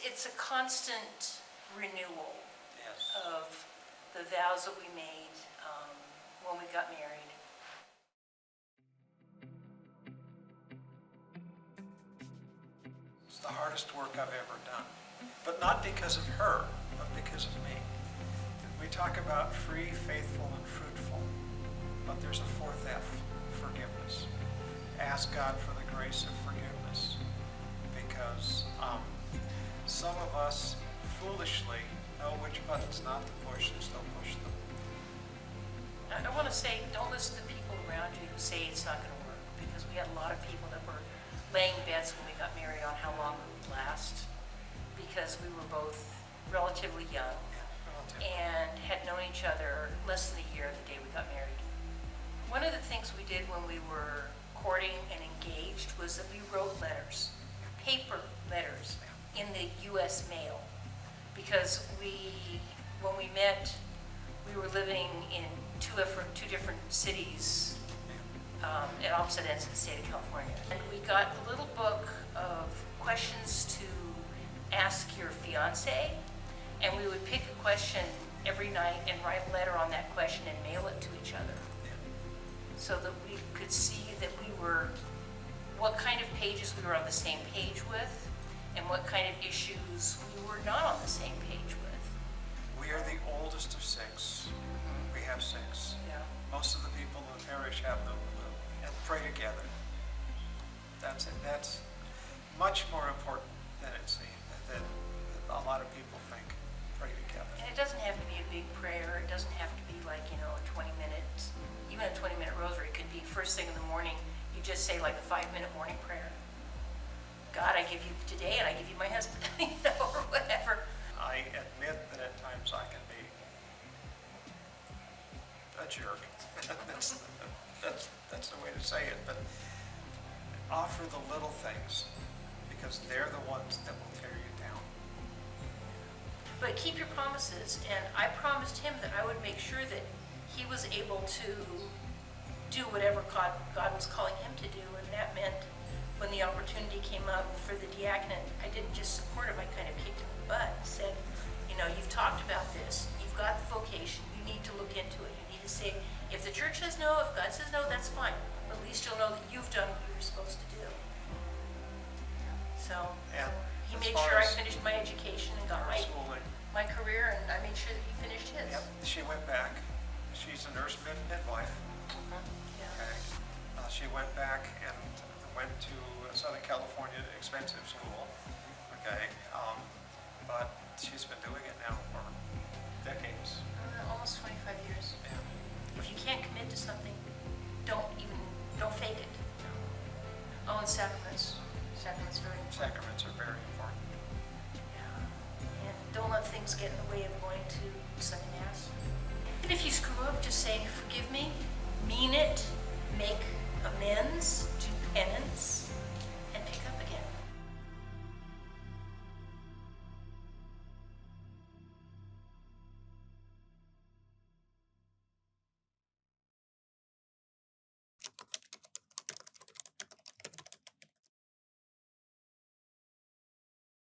it's a constant renewal Yes. of the vows that we made when we got married. It's the hardest work I've ever done, but not because of her, but because of me. We talk about free, faithful, and fruitful, but there's a fourth F, forgiveness. Ask God for the grace of forgiveness, because some of us foolishly know which buttons not to push and still push them. I want to say, don't listen to people around you who say it's not going to work, because we had a lot of people that were laying bets when we got married on how long it would last, because we were both relatively young and had known each other less than a year the day we got married. One of the things we did when we were courting and engaged was that we wrote letters, paper letters, in the U.S. mail, because when we met, we were living in two different cities at opposite ends of the state of California. And we got a little book of questions to ask your fiance, and we would pick a question every night and write a letter on that question and mail it to each other, so that we could see that what kind of pages we were on the same page with, and what kind of issues we were not on the same page with. We are the oldest of six. We have six. Yeah. Most of the people in the parish have no clue. And pray together. That's it. That's much more important than it seems, than a lot of people think. Pray together. And it doesn't have to be a big prayer. It doesn't have to be like, a 20-minute, even a 20-minute rosary. It could be first thing in the morning. You just say like a 5-minute morning prayer. God, I give you today, and I give you my husband, or whatever. I admit that at times I can be a jerk. that's the way to say it. But offer the little things, because they're the ones that will tear you down. But keep your promises, and I promised him that I would make sure that he was able to do whatever God was calling him to do, and that meant when the opportunity came up for the diaconate, I didn't just support him, I kind of kicked him in the butt and said, you've talked about this, you've got the vocation, you need to look into it, you need to say, if the church says no, if God says no, that's fine, but at least you'll know that you've done what you were supposed to do. So And he as made far sure I as- finished my education and got Absolutely. my career, and I made sure that he finished his. Yep. She went back. She's a nurse midwife. Yeah. Okay. She went back and went to Southern California expensive school. Okay. But she's been doing it now for decades. Almost 25 years. Yeah. If you can't commit to something, don't fake it. Oh, and sacraments. Sacraments are very important. Sacraments are very important. Yeah. And don't let things get in the way of going to Sunday Mass. And if you screw up, just say,